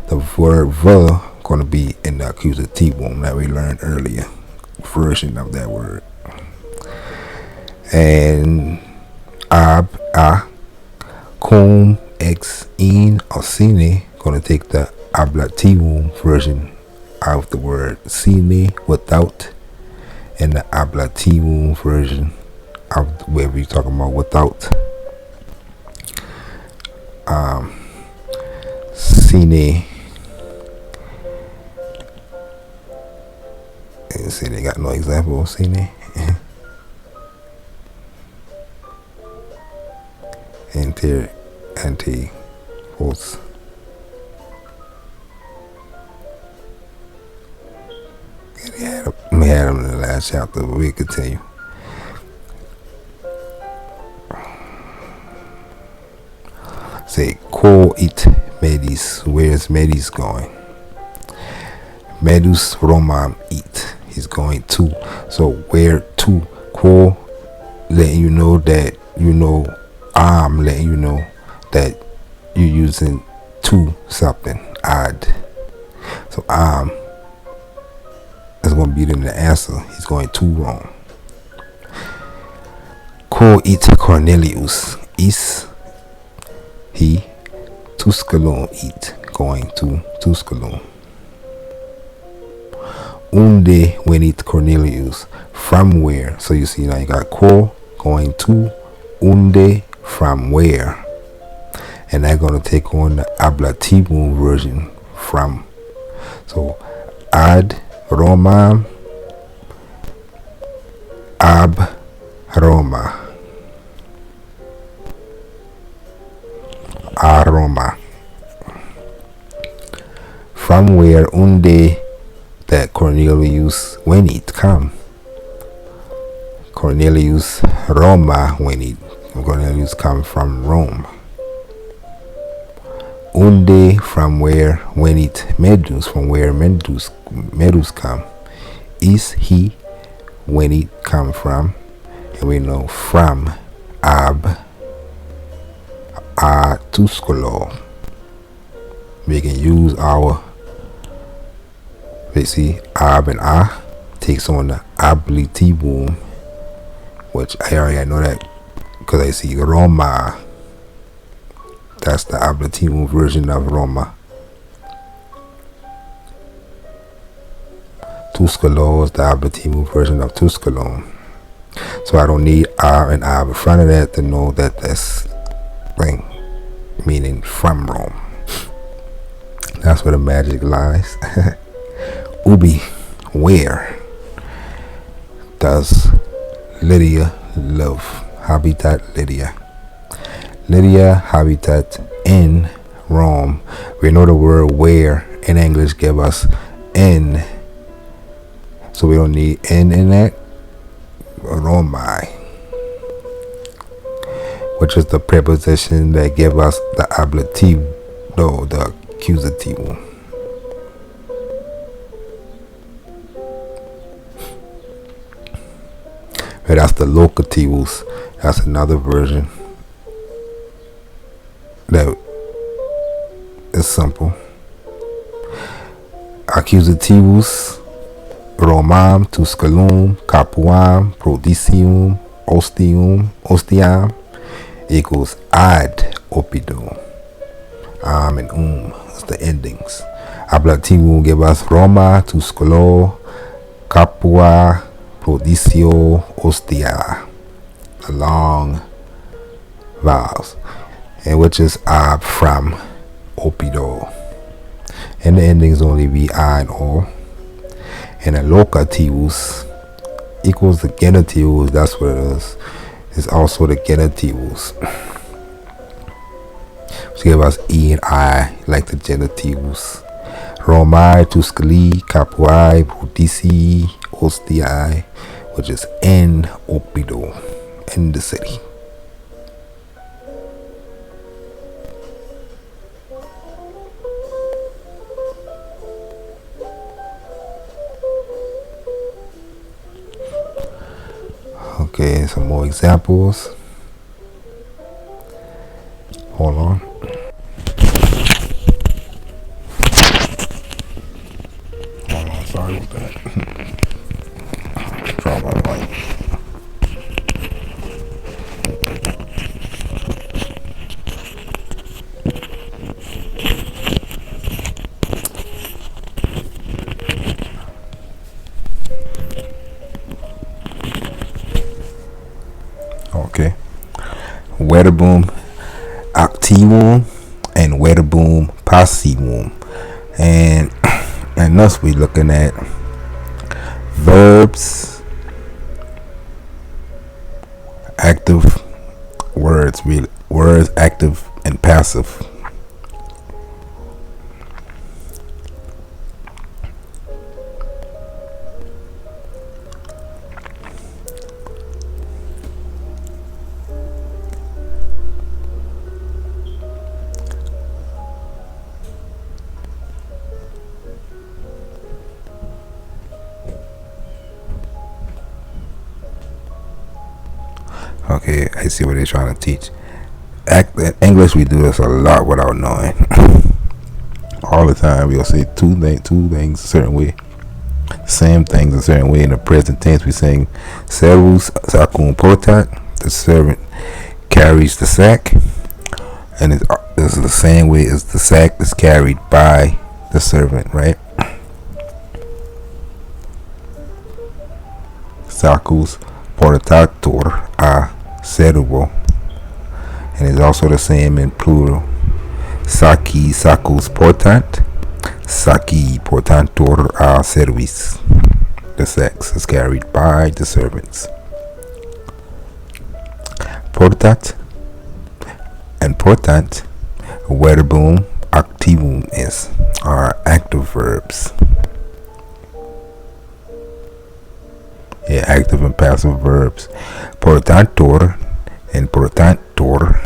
the word villa gonna be in the accusativum that we learned earlier, version of that word. And ab, a, cum, ex, in, or sine gonna take the ablativum version of the word sine, without, and the ablativum version of where we're talking about without. Sine. And see, they got no example of sine. Anti false. We had them in the last chapter, but we continue. Say, quo it medis. Where's medis going? Medus Romam it. He's going to. So where to? Quo, letting you know that you know. I'm letting you know that you're using to something. Ad. So is going to be the answer. He's going to Rome. Quo it Cornelius is he Tusculum it, going to Tusculum. Unde venit Cornelius, from where? So you see now you got quo going to, unde from where, and they're going to take on the ablativum version from. So ad Romam, ab Roma. Aroma. From where unde that Cornelius when it come. Cornelius Roma when it. Cornelius come from Rome. Unde from where when it Medus, from where Medus come. Is he when it come from, and we know from ab a Tusculo. We can use our, let's see, ab and a takes on the ablativum, which I already know that because I see Roma. That's the ablativum version of Roma. Tusculo is the ablativum version of Tusculum. So I don't need R and I in front of that to know that that's thing, meaning from Rome. That's where the magic lies. Ubi, where does Lydia live? Habitat Lydia. Lydia habitat in Rome. We know the word where in English give us in, so we don't need in that. Romi, which is the preposition that give us the ablative, though the accusative. But that's the locativus. That's another version that is simple. Accusativus Romam, Tusculum, Capuam, Prodicium, Ostiam equals ad opido. And is the endings. Ablativum give us Roma, Tusculo, Capua, Prodicio, Ostia. The long vowels. And which is ab from opido. And the endings only be I and O. And the locativus equals the genitivus. That's what it is. It's also the genitivus. So give us E and I like the genitivus. Romai, Tusculi, Capuai, Brutici, Ostii, which is in Opido, in the city. Okay, some more examples. Hold on. Hold on, sorry about that. Try my light. Okay. Verbum activum and verbum passivum. And thus we looking at verbs, active words, words active and passive. Okay, I see what they're trying to teach. In English, we do this a lot without knowing. All the time, we'll say two things a certain way, same things a certain way. In the present tense, we saying servus sacum portat. The servant carries the sack, and it's the same way as the sack is carried by the servant, right? Sacus portator a servo, and it's also the same in plural. Saci sacus portant, saci portantur a servis. The sex is carried by the servants. Portat and portant, verbum activum are active verbs. Yeah, active and passive verbs. Portantur and portantur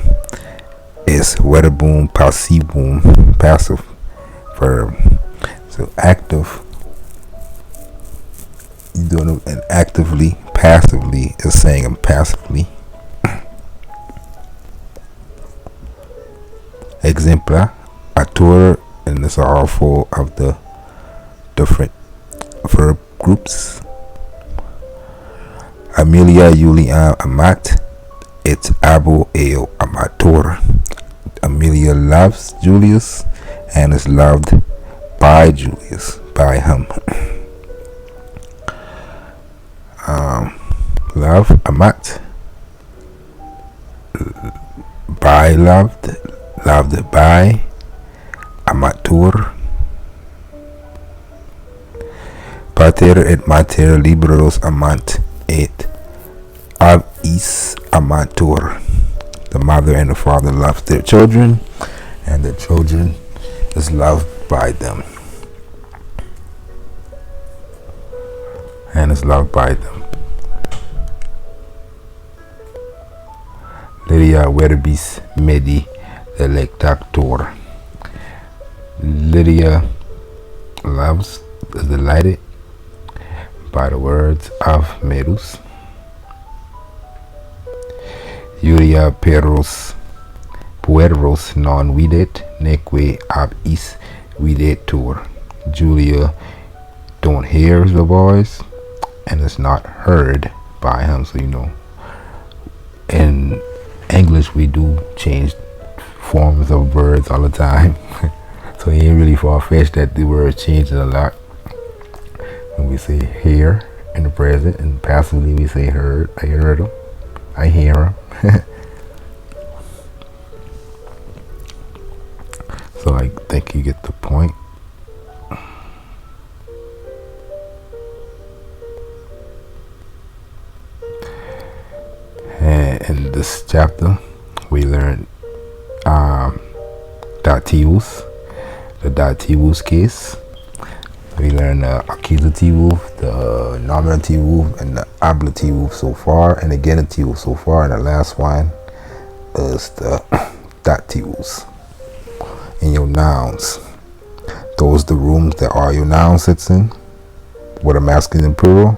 is verbum passivum, passive verb. So active, you doing it, and actively, passively is saying them passively. Exemplar, atur, and this are all four of the different verb groups. Amelia Julian amat, et abo eo amator. Amelia loves Julius and is loved by Julius, by him. Love, amat, by loved, loved by, amator. Pater et mater liberos amant, et ab is amator. The mother and the father love their children, and the children is loved by them, and is loved by them. Lydia verbis medi delectator. Lydia loves, is delighted by the words of Medus. Julia pueros non videt, neque ab is videtur. Julia don't hear the voice and is not heard by him. So in English we do change forms of words all the time. So it ain't really far-fetched that the word changes a lot. When we say hear in the present, and passively we say heard. I heard him, I hear him. So I think you get the point. And in this chapter we learned dativus, the dativus case. We learned the accusative, the nominative, and the ablative so far, and the genitive so far, and the last one is the dativus. In your nouns, those the rooms that are your noun sits in, with a masculine and plural,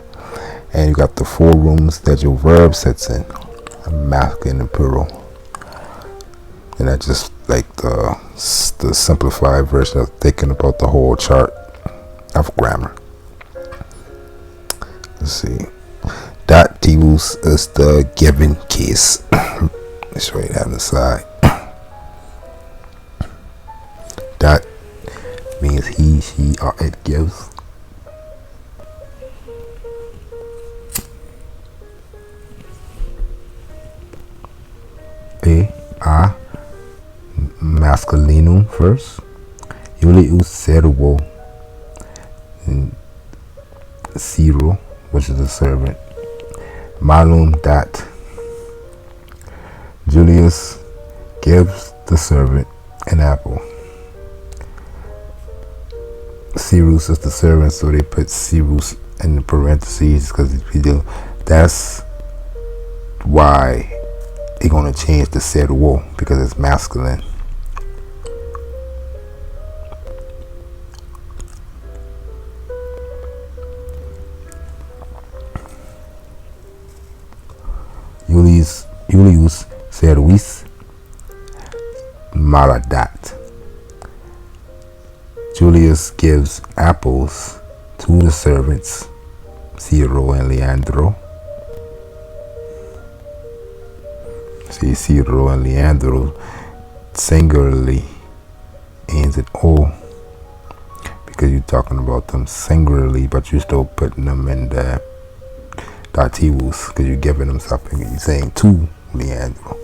and you got the 4 rooms that your verb sits in, a masculine and plural. And that's just like the simplified version of thinking about the whole chart of grammar. Let's see. Dativus is the given case. Let's show you that on the side. Dat means he, she, or it gives. A. Masculinum first. Julius servo. And zero, which is the servant. Malum dat. Julius gives the servant an apple. Cyrus is the servant, so they put Cyrus in the parentheses because that's why they're going to change the servo, because it's masculine. Julius servis maladat. Julius gives apples to the servants, Ciro and Leandro. See, Ciro and Leandro singularly ends in O because you're talking about them singularly, but you're still putting them in the dativus because you're giving them something. You're saying to Leandro.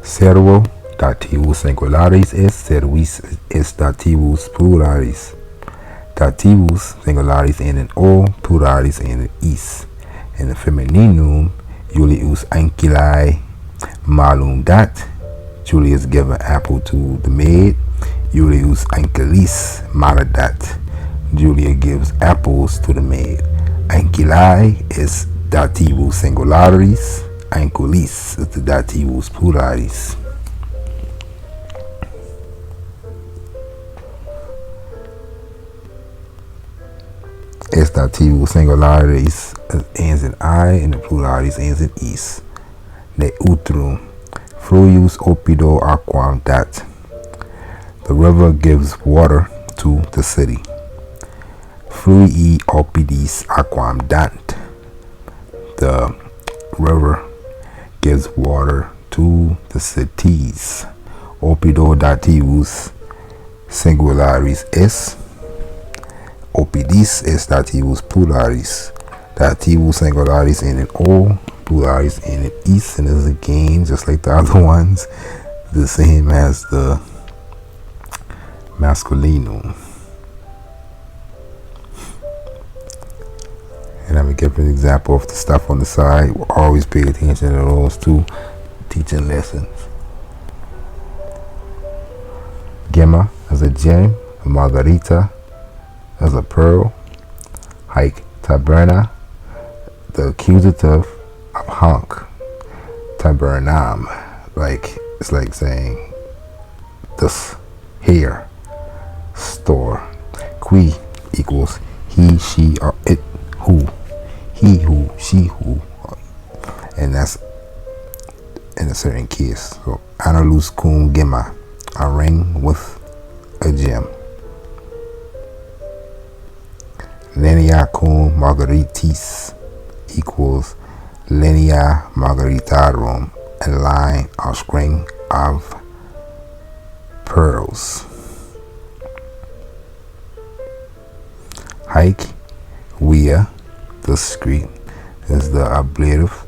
Servo dativus singularis est, servis est dativus pluralis. Dativus singularis end in O, pluralis end in is. In the femininum, Julius ancillae malum dat. Julius gave an apple to the maid. Julius ancillis maladat. Julia gives apples to the maid. Ancillae is dativus singularis. Ancillis is the dativus pluralis. Es dativus singularis ends in I, and the pluralis ends in is. Neutrum. Fluius opido aquam dat. The river gives water to the city. Flui opidis aquam dat. The river gives water to the cities. Opido dativus singularis est. Opidis est dativus pluralis. Dativus singularis end in O, pluralis end in is, and is again, just like the other ones, the same as the masculinum. And I'm going to give an example of the stuff on the side. We'll always pay attention to those two teaching lessons. Gemma as a gem, a margarita as a pearl. Hike taberna, the accusative of honk. Tabernam, like it's like saying this here. Store. Qui equals he, she, or it, who. He who, she who, and that's in a certain case. So analus cum gemma, a ring with a gem. Linea cum margaritis equals linea margaritarum, a line or string of pearls. Hike, via, the street, is the ablative.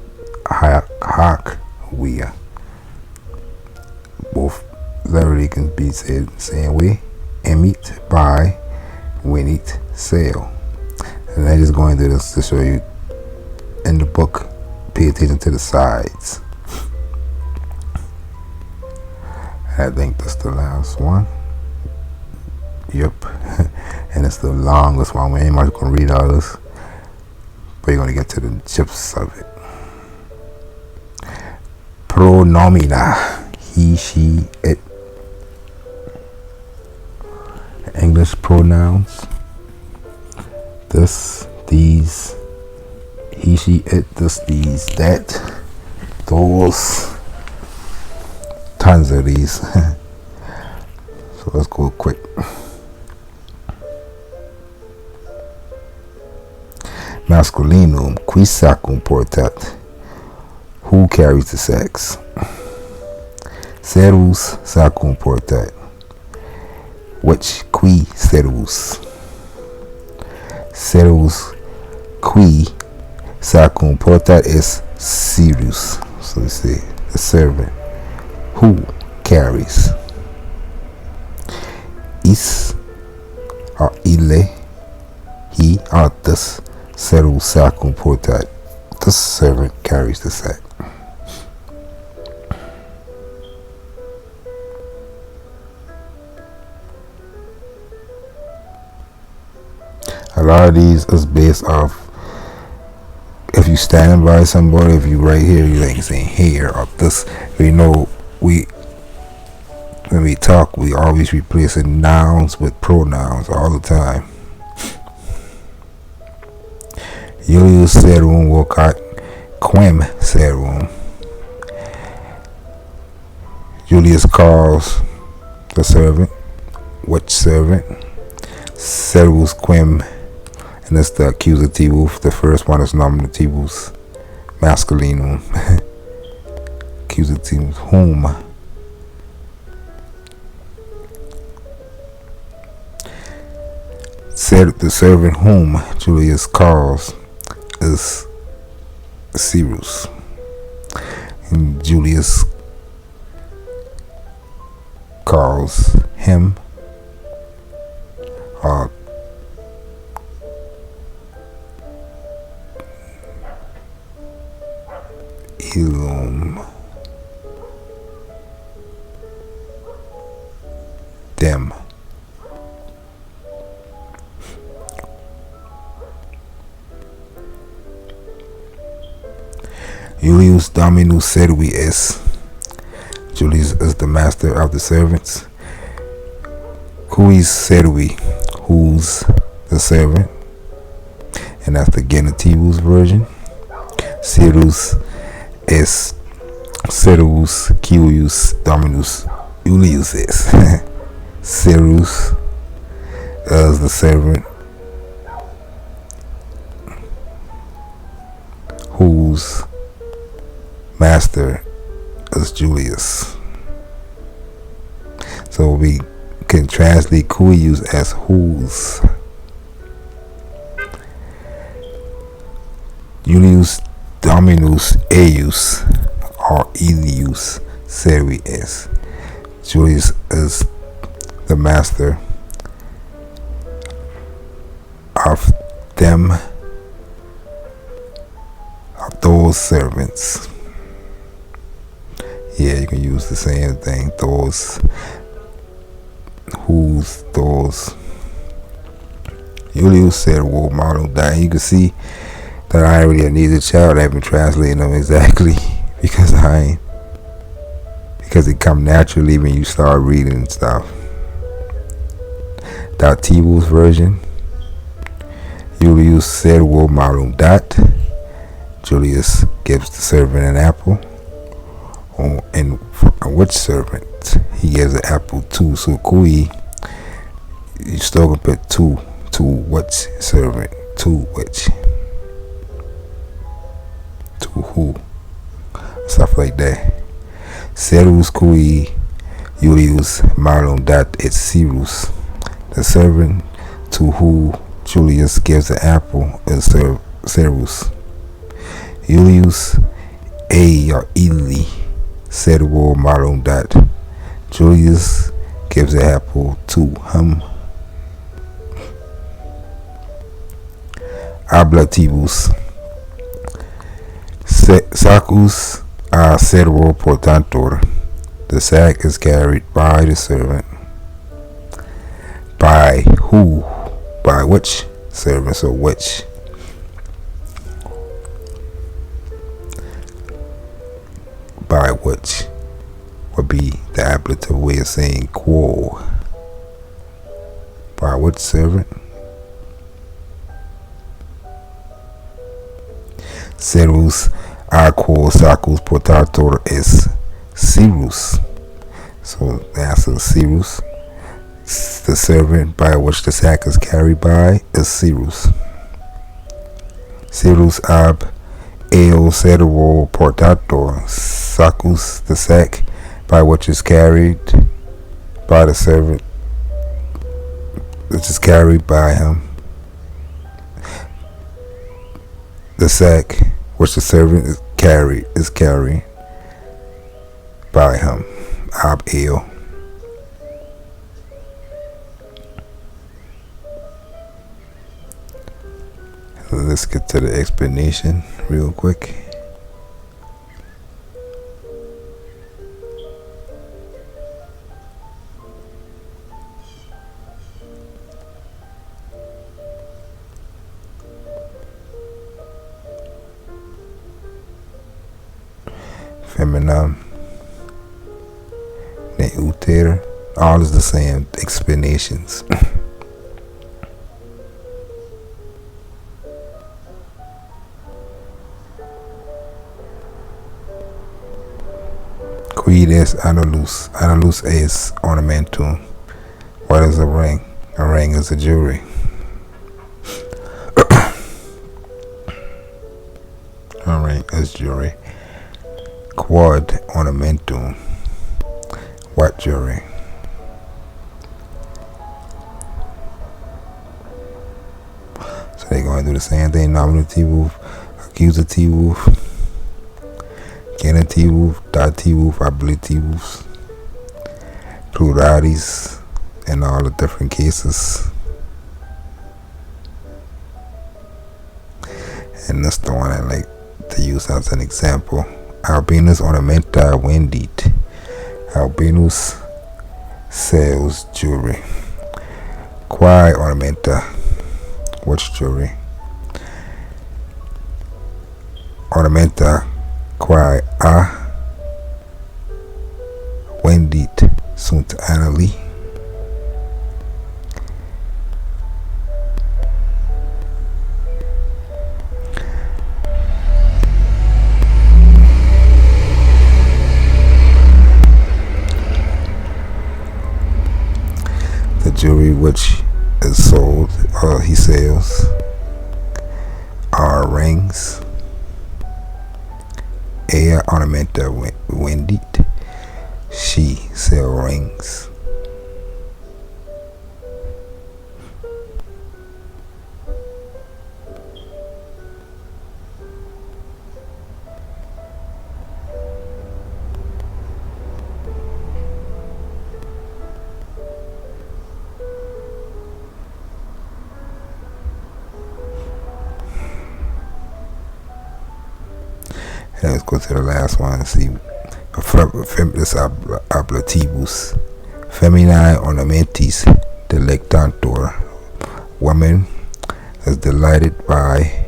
Hoc, via. Both literally can be said the same way. Emit, buy, win it, sell. And I'm just going through this to show you in the book, pay attention to the sides. I think that's the last one. Yep. And it's the longest one. We ain't much going to read all this, but you're going to get to the gist of it. Pronomina. He, she, it. English pronouns. This, these. He, she, it. This, these, that. Those. Tons of these. So let's go quick. Masculinum, qui sacum portat. Who carries the sex? Servus sa comportat. Which qui servus. Servus qui sa comportat is Sirius. So we say the servant who carries. Is or ille, he or this servus sa comportat. The servant carries the sack. A lot of these is based off if you standing by somebody, if you right here, you ain't saying here or this. You know, when we talk, we always replacing nouns with pronouns all the time. Julius serum vocat quem serum. Julius calls the servant. Which servant? Servus quem. And that's the accusative. The first one is nominativus masculinum. Accusative whom. The servant whom Julius calls is Sirius. And Julius calls him illum dem. Julius Dominus servi est. Julius is the master of the servants. Cuis servi, who's the servant, and that's the genitivus version. Sirius est servus cuius Dominus Julius est. Sirius is the servant whose master is Julius. So we can translate cuius as whose. Julius Dominus eius or Ilius servi est. Julius is the master of them, of those servants. Yeah, you can use the same thing. Those, who's those. Julius said, "Well, model die." You can see that I ain't really need a child. I've been translating them exactly because it come naturally when you start reading and stuff. Dativus version. Julius said, "Well, model dat." Julius gives the servant an apple. And which servant? He gives an apple to. So kui, you still gonna put to which servant? To which? To who? Stuff like that. Servus kui Julius malum dat et Sirius. The servant to who Julius gives the apple is Servus. Julius a or illi servo malum dat. Julius gives the apple to him. Ablativus. Sacus a servo portantor. The sack is carried by the servant. By who? By which servant? So which? By which would be the ablative way of saying quo. By which servant? Servus a quo sacus portator is Sirius. So the answer is Sirius. The servant by which the sack is carried by is Sirius. Sirius ab eo servo portator sacus, the sack by which is carried by the servant, which is carried by him. The sack which the servant is carried by him. Ab el. Let's get to the explanation real quick. Feminine, neuter, all is the same explanations. Quid es annulus? Annulus es ornamentum. What is a ring? A ring is a jewelry. A ring is jewelry. Quod ornamentum. What jewelry? So they're going to do the same thing. Nominative, accusative, genitive, dative, ablative, pluralities, in all the different cases. And that's the one I like to use as an example. Albinus ornamenta vendit. Albinus sells jewelry. Quae ornamenta. Which jewelry? Ornamenta quae a vendit sunt annuli. The jewelry which is sold, or he sells, are rings. Ea ornamenta vendit. She sell rings. And let's go to the last one and see. This ablativus. Feminae ornamentis delectantur. Woman is delighted by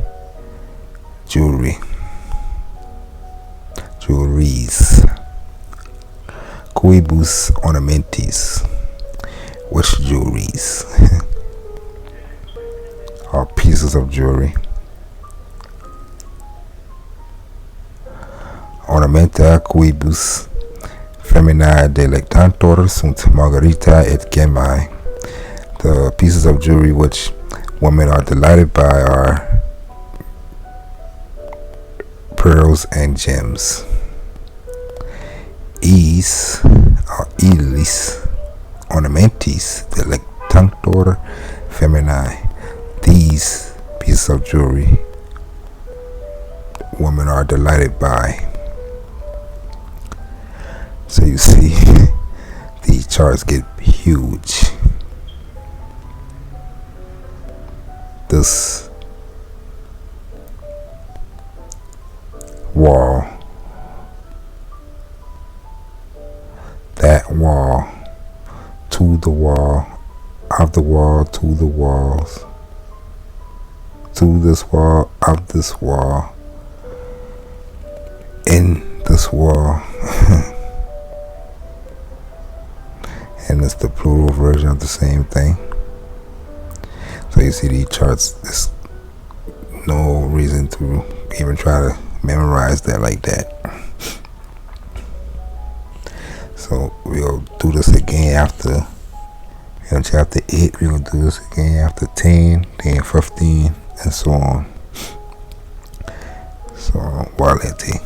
jewelry. Jewelries. Quibus ornamentis. Which jewelries? Or pieces of jewelry. Ornamenta quibus feminae delectantur sunt margarita et gemmae. The pieces of jewelry which women are delighted by are pearls and gems. Is or illis ornamentis delectantur feminae. These pieces of jewelry women are delighted by. So you see, these charts get huge. This wall, that wall, to the wall, of the wall, to the walls, to this wall, of this wall, in this wall. And it's the plural version of the same thing. So you see these charts, there's no reason to even try to memorize that like that. So we'll do this again after chapter 8. We're going to do this again after 10, then 15, and so on. So, walete.